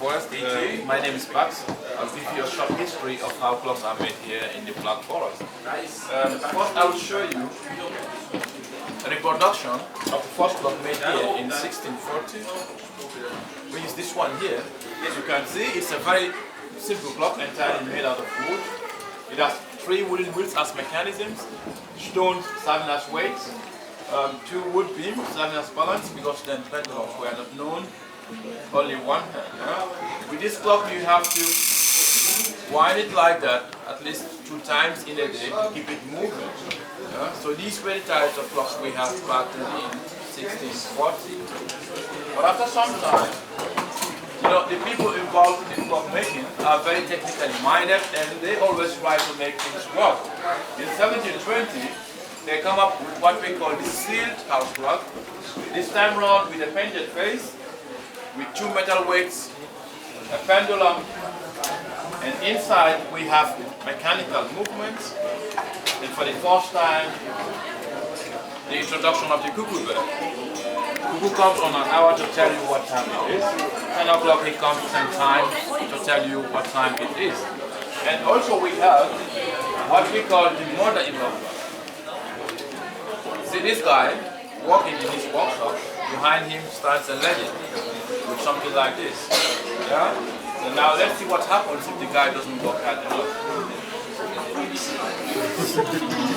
Forest. My name is Bax. I'll give you a short history of how clocks are made here in the Black Forest. First, I will show you a reproduction of the first clock made here in 1640, which is this one here. As you can see, it's a very simple clock entirely made out of wood. It has 3 wooden wheels as mechanisms, stones serving as weights, 2 wood beams serving as balance because then pendulums were not known, only one hand. With this clock you have to wind it like that at least 2 times in a day to keep it moving. So these were the types of clocks we have back in 1640. But after some time, the people involved in clock making are very technically minded and they always try to make things work. In 1720, they come up with what we call the sealed house clock, this time round with a painted face, with 2 metal weights, a pendulum, and inside we have mechanical movements, and for the first time, the introduction of the cuckoo bird. Cuckoo comes on an hour to tell you what time it is. 10 o'clock he comes 10 times to tell you what time it is. And also we have what we call the mother-in-law clock. See this guy walking in his workshop, behind him stands a lady with something like this. Yeah? So now let's see what happens if the guy doesn't work hard enough.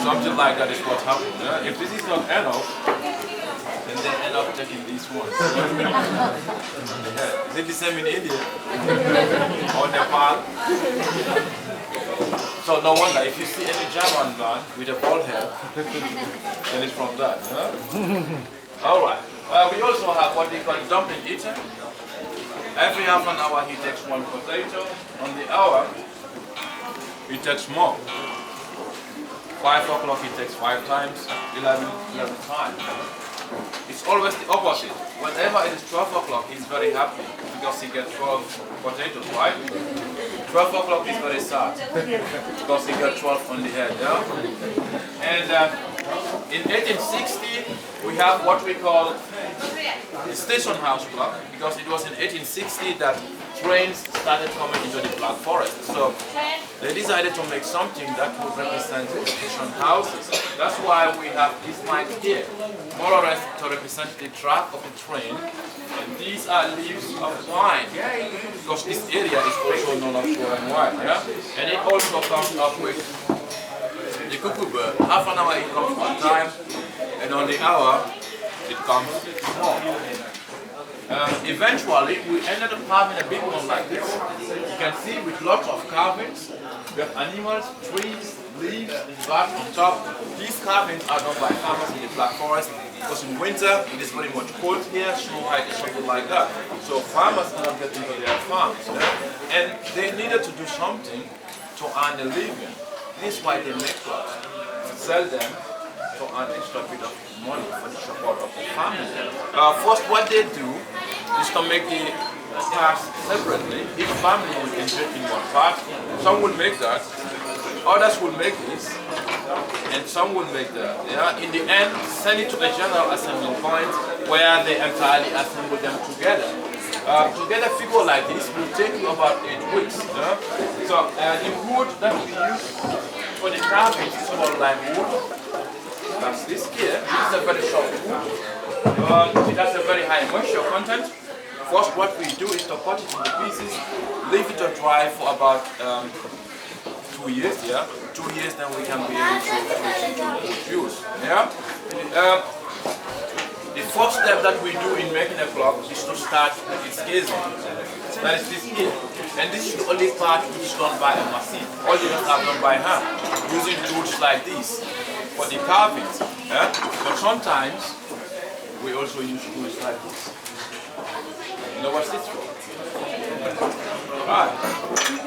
Something like that is what happens. Yeah? If this is not enough, then they end up taking these ones. Yeah. Is it the same in India? Or Nepal? So no wonder, if you see any German man with a bald head, then it's from that. Huh? Alright. We also have what they call dumpling eater. Every half an hour he takes 1 potato. On the hour, he takes more. 5 o'clock he takes 5 times, 11 times. It's always the opposite. Whenever it is 12 o'clock, he's very happy because he gets 12 potatoes, right? 12 o'clock is very sad because he got 12 on the head. Yeah? And in 1860, we have what we call the station house clock because it was in 1860 that trains started coming into the Black Forest. So they decided to make something that would represent station houses. That's why we have this line here, more or less to represent the track of the train. And these are leaves of wine, because this area is also known as foreign wine. Yeah? And it also comes up with the cuckoo bird. Half an hour it comes 1 time, and on the hour it comes more. Eventually, we ended up having a big one like this. You can see with lots of carvings. We have animals, trees, leaves, bark on top. These carvings are done by farmers in the Black Forest because in winter it is very much cold here, snow hike is something like that. So farmers cannot get into their farms. And they needed to do something to earn a living. This is why they make clothes, sell them to earn extra bit of money for the support of the family. First, what they do is to make the parts separately. Each family will invest in 1 part. Some will make that, others will make this, and some will make that. Yeah? In the end, send it to the general assembly point where they entirely assemble them together. To get a figure like this will take you about 8 weeks. Yeah? So the wood that we use for the carving is called lime wood. That's this here. This is a very soft wood. It has a very high moisture content. First, what we do is to cut it into pieces, leave it to dry for about 2 years. Yeah, 2 years, then we can be able to produce. Yeah. The first step that we do in making a clock is to start with its casing. That is this here. And this is the only part which is done by a machine. All the rest are done by hand, using tools like this for the carvings. Yeah? But sometimes we also use tools like this. You know what's this for? Right.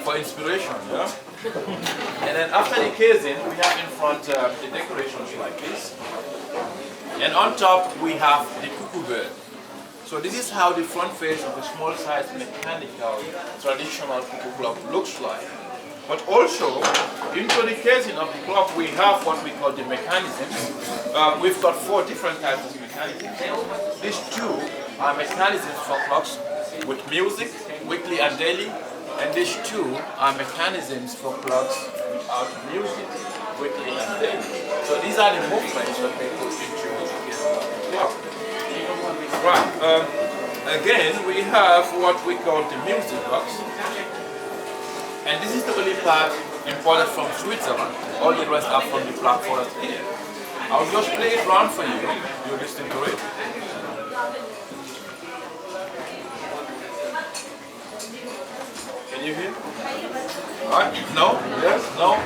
For inspiration, yeah? And then after the casing, we have in front the decorations like this. And on top we have the cuckoo bird. So this is how the front face of a small size mechanical traditional cuckoo clock looks like. But also, into the casing of the clock we have what we call the mechanisms. We've got 4 different types of mechanisms. These 2 are mechanisms for clocks with music weekly and daily, and these two are mechanisms for clocks without music, weekly and daily. So these are the movements that we put into the clock. Right. Again, we have what we call the music box, and this is the only part imported from Switzerland. All the rest are from the Black Forest here. I'll just play it round for you. You listen to it. Can you hear? Right? No? Yes? No?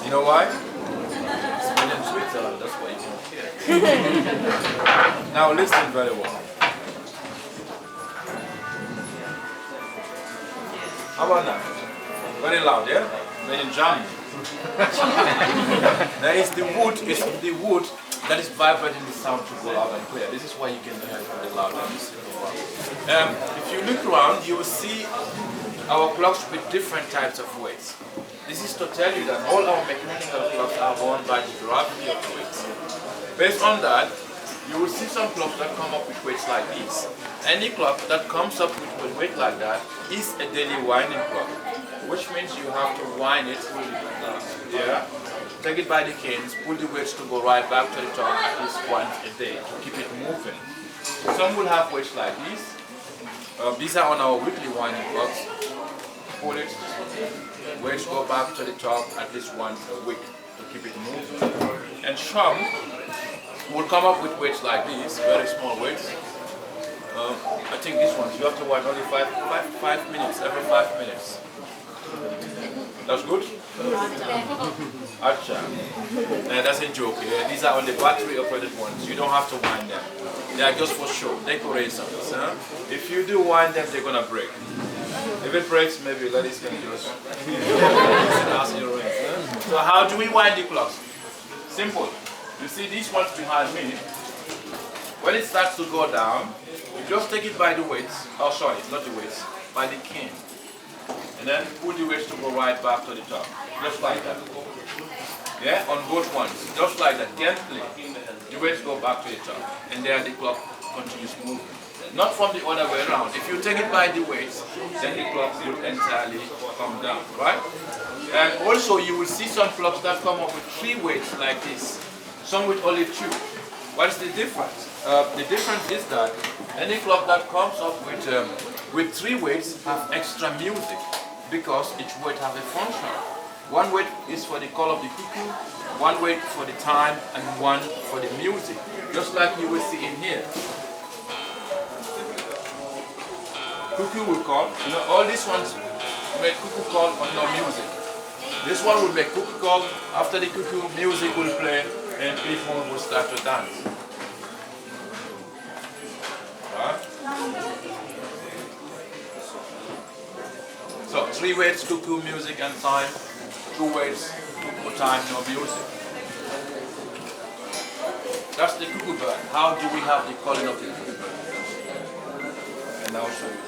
You know why? It's made in Switzerland, that's why you can hear. Now listen very well. How about now? Very loud, yeah? Made in Germany. There is the wood that is vibrating the sound to go loud and clear. This is why you can hear it very loud. If you look around, you will see our clocks with different types of weights. This is to tell you that all our mechanical clocks are worn by the gravity of the weights. Based on that, you will see some clocks that come up with weights like this. Any clock that comes up with a weight like that is a daily winding clock, which means you have to wind it, yeah, take it by the canes, pull the weights to go right back to the top at least once a day to keep it moving. Some will have weights like these. These are on our weekly winding clocks. Pull it, weights go back to the top at least once a week to keep it moving. And some will come up with weights like these, very small weights. I think this one, you have to wind only 5 minutes, every 5 minutes. That's good? Acha. That's a joke. Yeah? These are only battery operated ones. You don't have to wind them. They are just for show, decorations. Huh? If you do wind them, they're gonna break. If it breaks, maybe ladies can just ask your rings. Huh? So how do we wind the clocks? Simple. You see these ones behind me. When it starts to go down, you just take it by the weights. Oh, sorry, not the weights, by the cane. And then pull the weights to go right back to the top. Just like that. Yeah, on both ones. Just like that. Gently. The weights go back to the top. And there the clock continues moving. Not from the other way around. If you take it by the weights, then the clock will entirely come down. Right? And also you will see some clocks that come up with 3 weights like this. Some with only 2. What is the difference? The difference is that any clock that comes up with 3 weights have extra music because each weight has a function. One weight is for the call of the cuckoo, one weight for the time, and one for the music. Just like you will see in here. Cuckoo will call. You know, all these ones make cuckoo call but no music. This one will make cuckoo call. After the cuckoo, music will play and people will start to dance. Right? So 3 weights, cuckoo, music and time. 2 weights, cuckoo, time, no music. That's the cuckoo bird. How do we have the calling of the cuckoo bird? And I'll show you.